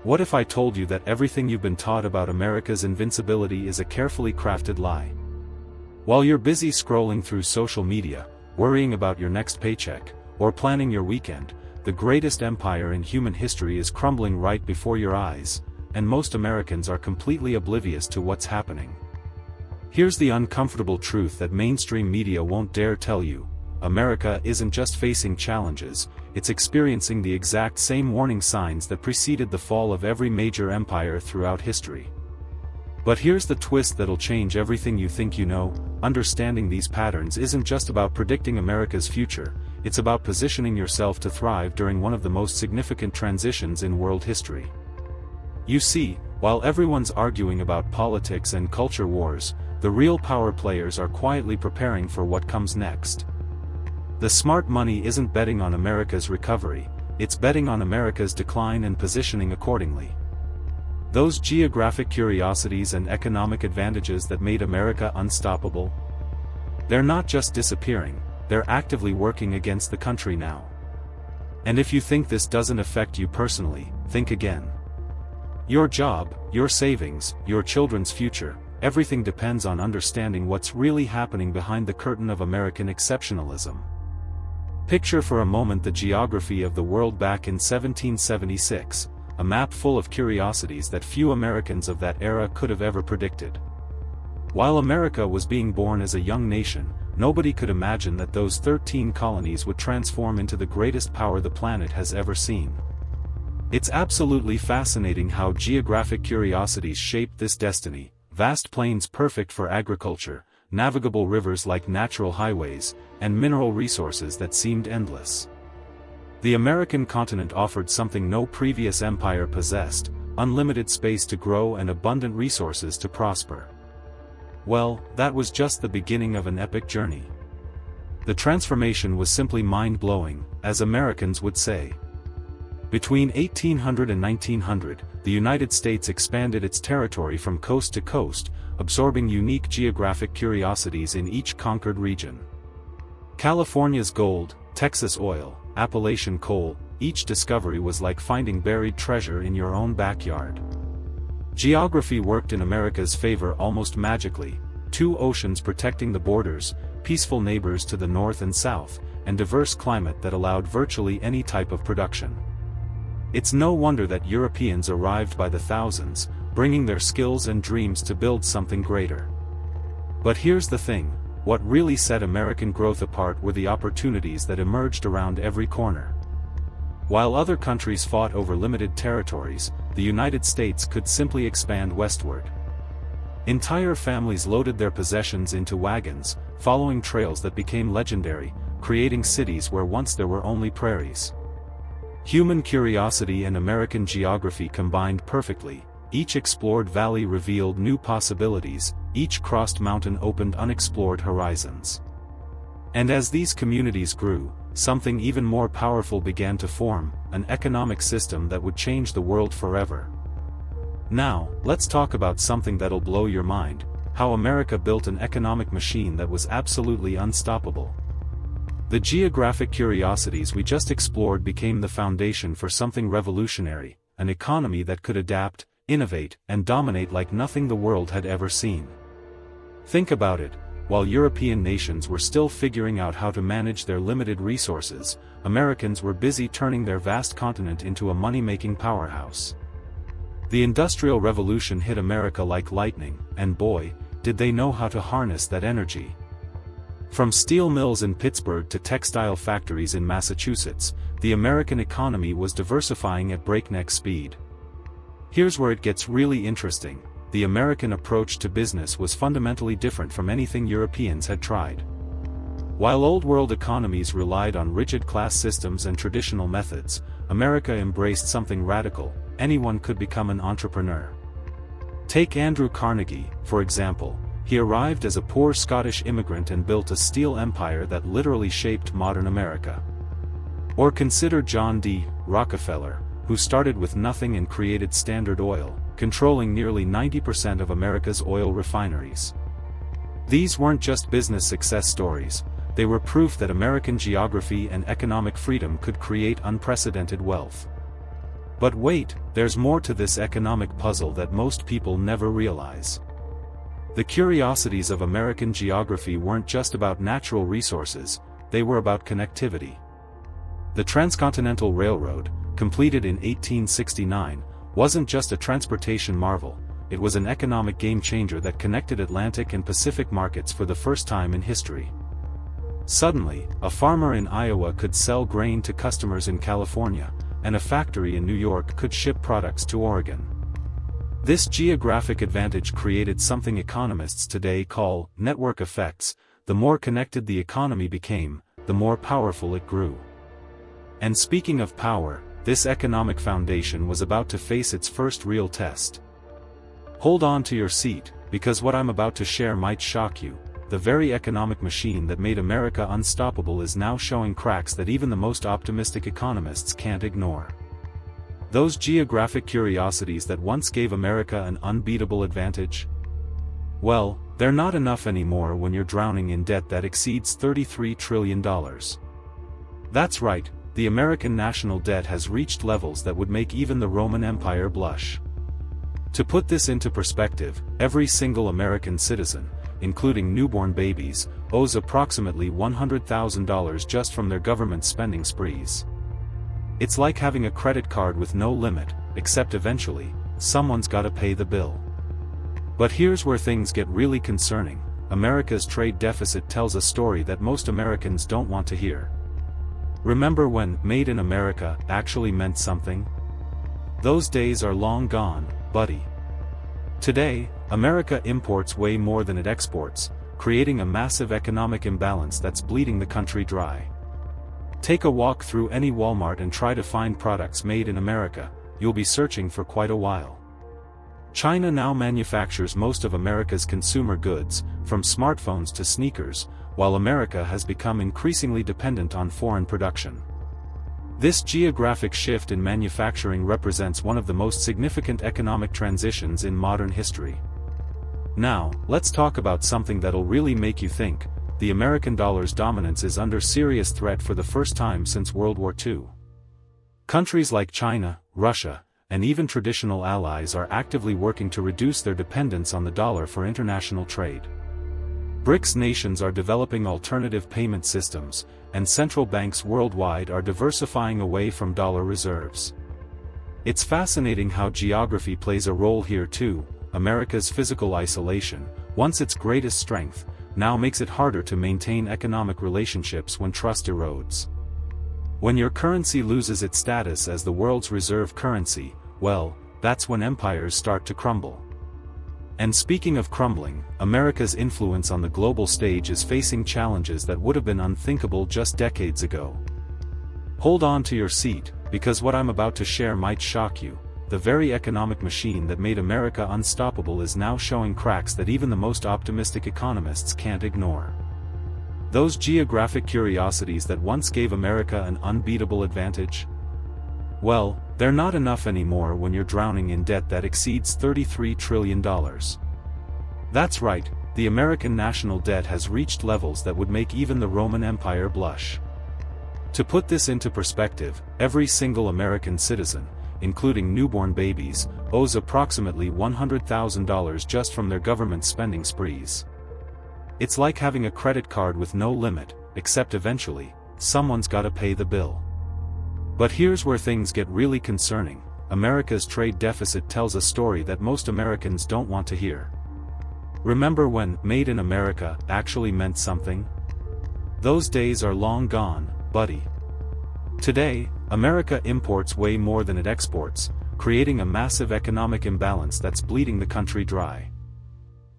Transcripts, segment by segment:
What if I told you that everything you've been taught about America's invincibility is a carefully crafted lie? While you're busy scrolling through social media, worrying about your next paycheck, or planning your weekend, the greatest empire in human history is crumbling right before your eyes, and most Americans are completely oblivious to what's happening. Here's the uncomfortable truth that mainstream media won't dare tell you: America isn't just facing challenges, it's experiencing the exact same warning signs that preceded the fall of every major empire throughout history. But here's the twist that'll change everything you think you know: understanding these patterns isn't just about predicting America's future, it's about positioning yourself to thrive during one of the most significant transitions in world history. You see, while everyone's arguing about politics and culture wars, the real power players are quietly preparing for what comes next. The smart money isn't betting on America's recovery, it's betting on America's decline and positioning accordingly. Those geographic curiosities and economic advantages that made America unstoppable? They're not just disappearing, they're actively working against the country now. And if you think this doesn't affect you personally, think again. Your job, your savings, your children's future, everything depends on understanding what's really happening behind the curtain of American exceptionalism. Picture for a moment the geography of the world back in 1776, a map full of curiosities that few Americans of that era could have ever predicted. While America was being born as a young nation, nobody could imagine that those 13 colonies would transform into the greatest power the planet has ever seen. It's absolutely fascinating how geographic curiosities shaped this destiny: vast plains perfect for agriculture, navigable rivers like natural highways, and mineral resources that seemed endless. The American continent offered something no previous empire possessed: unlimited space to grow and abundant resources to prosper. Well, that was just the beginning of an epic journey. The transformation was simply mind-blowing, as Americans would say. Between 1800 and 1900, the United States expanded its territory from coast to coast, absorbing unique geographic curiosities in each conquered region. California's gold, Texas oil, Appalachian coal, each discovery was like finding buried treasure in your own backyard. Geography worked in America's favor almost magically: two oceans protecting the borders, peaceful neighbors to the north and south, and diverse climate that allowed virtually any type of production. It's no wonder that Europeans arrived by the thousands, bringing their skills and dreams to build something greater. But here's the thing: what really set American growth apart were the opportunities that emerged around every corner. While other countries fought over limited territories, the United States could simply expand westward. Entire families loaded their possessions into wagons, following trails that became legendary, creating cities where once there were only prairies. Human curiosity and American geography combined perfectly: each explored valley revealed new possibilities, each crossed mountain opened unexplored horizons. And as these communities grew, something even more powerful began to form: an economic system that would change the world forever. Now, let's talk about something that'll blow your mind: how America built an economic machine that was absolutely unstoppable. The geographic curiosities we just explored became the foundation for something revolutionary: an economy that could adapt, innovate, and dominate like nothing the world had ever seen. Think about it: while European nations were still figuring out how to manage their limited resources, Americans were busy turning their vast continent into a money-making powerhouse. The Industrial Revolution hit America like lightning, and boy, did they know how to harness that energy. From steel mills in Pittsburgh to textile factories in Massachusetts, the American economy was diversifying at breakneck speed. Here's where it gets really interesting: the American approach to business was fundamentally different from anything Europeans had tried. While old-world economies relied on rigid class systems and traditional methods, America embraced something radical: anyone could become an entrepreneur. Take Andrew Carnegie, for example. He arrived as a poor Scottish immigrant and built a steel empire that literally shaped modern America. Or consider John D. Rockefeller, who started with nothing and created Standard Oil, controlling nearly 90% of America's oil refineries. These weren't just business success stories, they were proof that American geography and economic freedom could create unprecedented wealth. But wait, there's more to this economic puzzle that most people never realize. The curiosities of American geography weren't just about natural resources, they were about connectivity. The Transcontinental Railroad, completed in 1869, wasn't just a transportation marvel, it was an economic game-changer that connected Atlantic and Pacific markets for the first time in history. Suddenly, a farmer in Iowa could sell grain to customers in California, and a factory in New York could ship products to Oregon. This geographic advantage created something economists today call network effects. The more connected the economy became, the more powerful it grew. And speaking of power, this economic foundation was about to face its first real test. Hold on to your seat, because what I'm about to share might shock you. The very economic machine that made America unstoppable is now showing cracks that even the most optimistic economists can't ignore. Those geographic curiosities that once gave America an unbeatable advantage? Well, they're not enough anymore when you're drowning in debt that exceeds $33 trillion. That's right, the American national debt has reached levels that would make even the Roman Empire blush. To put this into perspective, every single American citizen, including newborn babies, owes approximately $100,000 just from their government spending sprees. It's like having a credit card with no limit, except eventually, someone's gotta pay the bill. But here's where things get really concerning. America's trade deficit tells a story that most Americans don't want to hear. Remember when "Made in America" actually meant something? Those days are long gone, buddy. Today, America imports way more than it exports, creating a massive economic imbalance that's bleeding the country dry. Take a walk through any Walmart and try to find products made in America, you'll be searching for quite a while. China now manufactures most of America's consumer goods, from smartphones to sneakers, while America has become increasingly dependent on foreign production. This geographic shift in manufacturing represents one of the most significant economic transitions in modern history. Now, let's talk about something that'll really make you think. The American dollar's dominance is under serious threat for the first time since World War II. Countries like China, Russia, and even traditional allies are actively working to reduce their dependence on the dollar for international trade. BRICS nations are developing alternative payment systems, and central banks worldwide are diversifying away from dollar reserves. It's fascinating how geography plays a role here too. America's physical isolation, once its greatest strength, now makes it harder to maintain economic relationships when trust erodes. When your currency loses its status as the world's reserve currency, well, that's when empires start to crumble. And speaking of crumbling, America's influence on the global stage is facing challenges that would have been unthinkable just decades ago. Hold on to your seat, because what I'm about to share might shock you. The very economic machine that made America unstoppable is now showing cracks that even the most optimistic economists can't ignore. Those geographic curiosities that once gave America an unbeatable advantage? Well, they're not enough anymore when you're drowning in debt that exceeds $33 trillion. That's right, the American national debt has reached levels that would make even the Roman Empire blush. To put this into perspective, every single American citizen, including newborn babies, owes approximately $100,000 just from their government spending sprees. It's like having a credit card with no limit, except eventually, someone's gotta pay the bill. But here's where things get really concerning. America's trade deficit tells a story that most Americans don't want to hear. Remember when "Made in America" actually meant something? Those days are long gone, buddy. Today, America imports way more than it exports, creating a massive economic imbalance that's bleeding the country dry.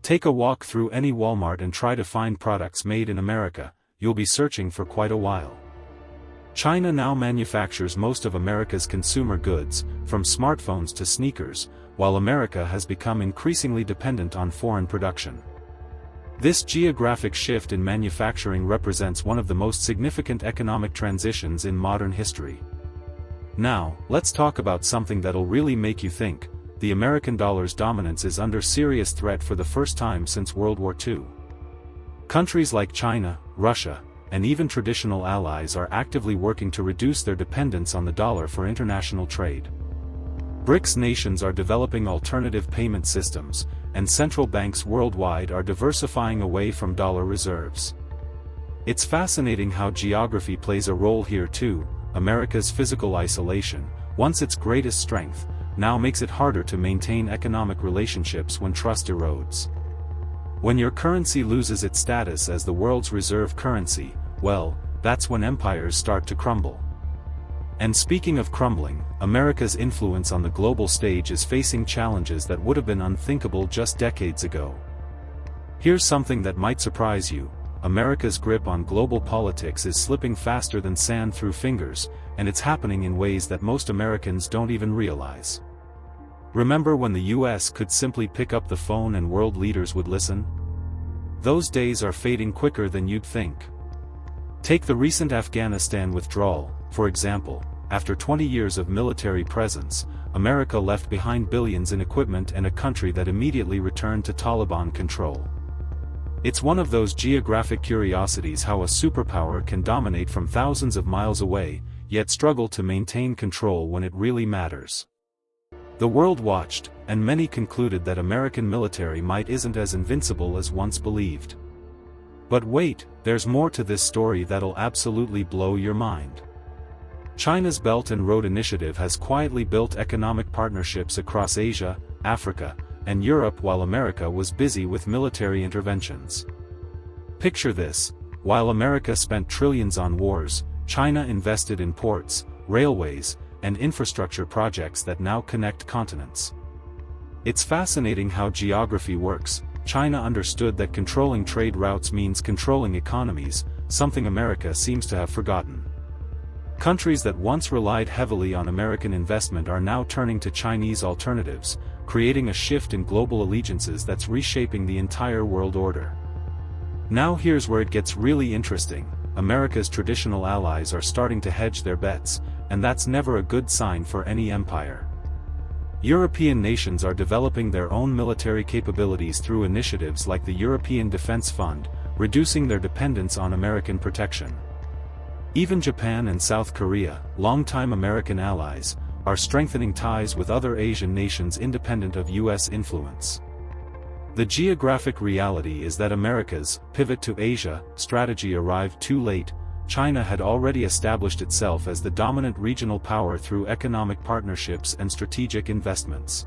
Take a walk through any Walmart and try to find products made in America, you'll be searching for quite a while. China now manufactures most of America's consumer goods, from smartphones to sneakers, while America has become increasingly dependent on foreign production. This geographic shift in manufacturing represents one of the most significant economic transitions in modern history. Now, let's talk about something that'll really make you think. The American dollar's dominance is under serious threat for the first time since World War II. Countries like China, Russia, and even traditional allies are actively working to reduce their dependence on the dollar for international trade. BRICS nations are developing alternative payment systems, and central banks worldwide are diversifying away from dollar reserves. It's fascinating how geography plays a role here too. America's physical isolation, once its greatest strength, now makes it harder to maintain economic relationships when trust erodes. When your currency loses its status as the world's reserve currency, well, that's when empires start to crumble. And speaking of crumbling, America's influence on the global stage is facing challenges that would have been unthinkable just decades ago. Here's something that might surprise you: America's grip on global politics is slipping faster than sand through fingers, and it's happening in ways that most Americans don't even realize. Remember when the US could simply pick up the phone and world leaders would listen? Those days are fading quicker than you'd think. Take the recent Afghanistan withdrawal, for example. After 20 years of military presence, America left behind billions in equipment and a country that immediately returned to Taliban control. It's one of those geographic curiosities how a superpower can dominate from thousands of miles away, yet struggle to maintain control when it really matters. The world watched, and many concluded that American military might isn't as invincible as once believed. But wait, there's more to this story that'll absolutely blow your mind. China's Belt and Road Initiative has quietly built economic partnerships across Asia, Africa, and Europe while America was busy with military interventions. Picture this: while America spent trillions on wars, China invested in ports, railways, and infrastructure projects that now connect continents. It's fascinating how geography works. China understood that controlling trade routes means controlling economies, something America seems to have forgotten. Countries that once relied heavily on American investment are now turning to Chinese alternatives, creating a shift in global allegiances that's reshaping the entire world order. Now here's where it gets really interesting: America's traditional allies are starting to hedge their bets, and that's never a good sign for any empire. European nations are developing their own military capabilities through initiatives like the European Defense Fund, reducing their dependence on American protection. Even Japan and South Korea, longtime American allies, are strengthening ties with other Asian nations independent of US influence. The geographic reality is that America's pivot to Asia strategy arrived too late. China had already established itself as the dominant regional power through economic partnerships and strategic investments.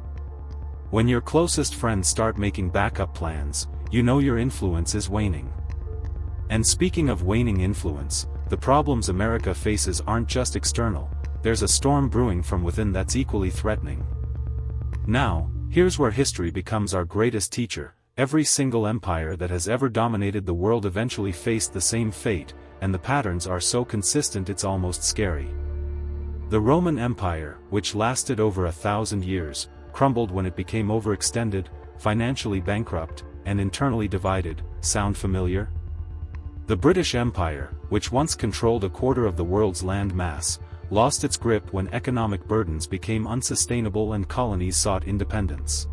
When your closest friends start making backup plans, you know your influence is waning. And speaking of waning influence, the problems America faces aren't just external. There's a storm brewing from within that's equally threatening. Now, here's where history becomes our greatest teacher. Every single empire that has ever dominated the world eventually faced the same fate, and the patterns are so consistent it's almost scary. The Roman Empire, which lasted over 1,000 years, crumbled when it became overextended, financially bankrupt, and internally divided. Sound familiar? The British Empire, which once controlled a quarter of the world's land mass, lost its grip when economic burdens became unsustainable and colonies sought independence.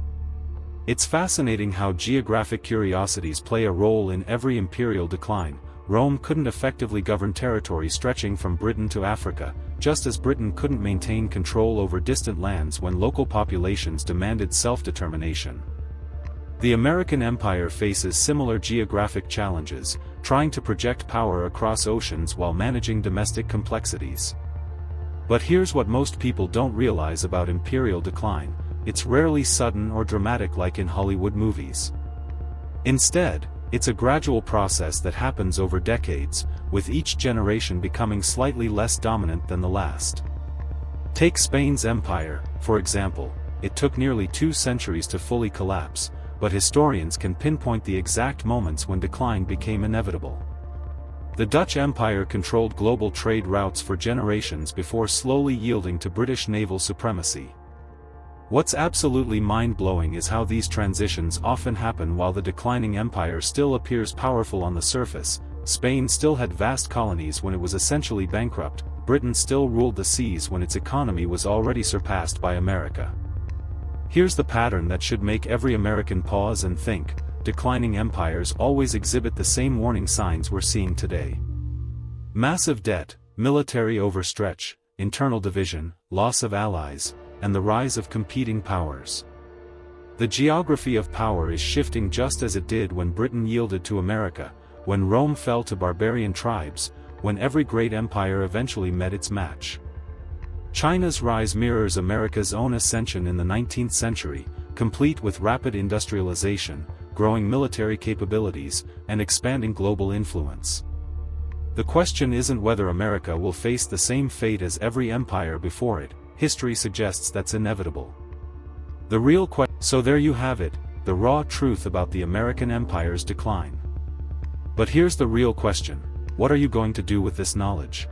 It's fascinating how geographic curiosities play a role in every imperial decline. Rome couldn't effectively govern territory stretching from Britain to Africa, just as Britain couldn't maintain control over distant lands when local populations demanded self-determination. The American empire faces similar geographic challenges, trying to project power across oceans while managing domestic complexities. But here's what most people don't realize about imperial decline: it's rarely sudden or dramatic like in Hollywood movies. Instead, it's a gradual process that happens over decades, with each generation becoming slightly less dominant than the last. Take Spain's empire, for example. It took nearly 2 centuries to fully collapse, but historians can pinpoint the exact moments when decline became inevitable. The Dutch Empire controlled global trade routes for generations before slowly yielding to British naval supremacy. What's absolutely mind-blowing is how these transitions often happen while the declining empire still appears powerful on the surface. Spain still had vast colonies when it was essentially bankrupt. Britain still ruled the seas when its economy was already surpassed by America. Here's the pattern that should make every American pause and think: declining empires always exhibit the same warning signs we're seeing today. Massive debt, military overstretch, internal division, loss of allies, and the rise of competing powers. The geography of power is shifting just as it did when Britain yielded to America, when Rome fell to barbarian tribes, when every great empire eventually met its match. China's rise mirrors America's own ascension in the 19th century, complete with rapid industrialization, growing military capabilities, and expanding global influence. The question isn't whether America will face the same fate as every empire before it. History suggests that's inevitable. So there you have it, the raw truth about the American empire's decline. But here's the real question: what are you going to do with this knowledge?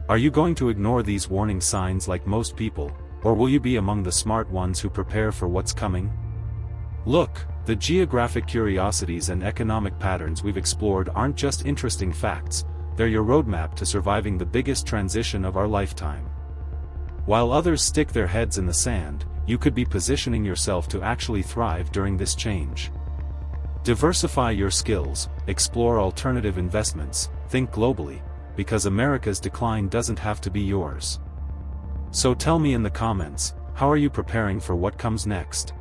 Are you going to ignore these warning signs like most people, or will you be among the smart ones who prepare for what's coming? Look, the geographic curiosities and economic patterns we've explored aren't just interesting facts, they're your roadmap to surviving the biggest transition of our lifetime. While others stick their heads in the sand, you could be positioning yourself to actually thrive during this change. Diversify your skills, explore alternative investments, think globally, because America's decline doesn't have to be yours. So tell me in the comments, how are you preparing for what comes next?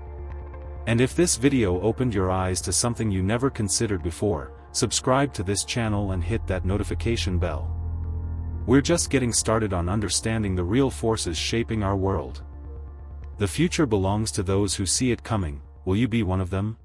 And if this video opened your eyes to something you never considered before, subscribe to this channel and hit that notification bell. We're just getting started on understanding the real forces shaping our world. The future belongs to those who see it coming. Will you be one of them?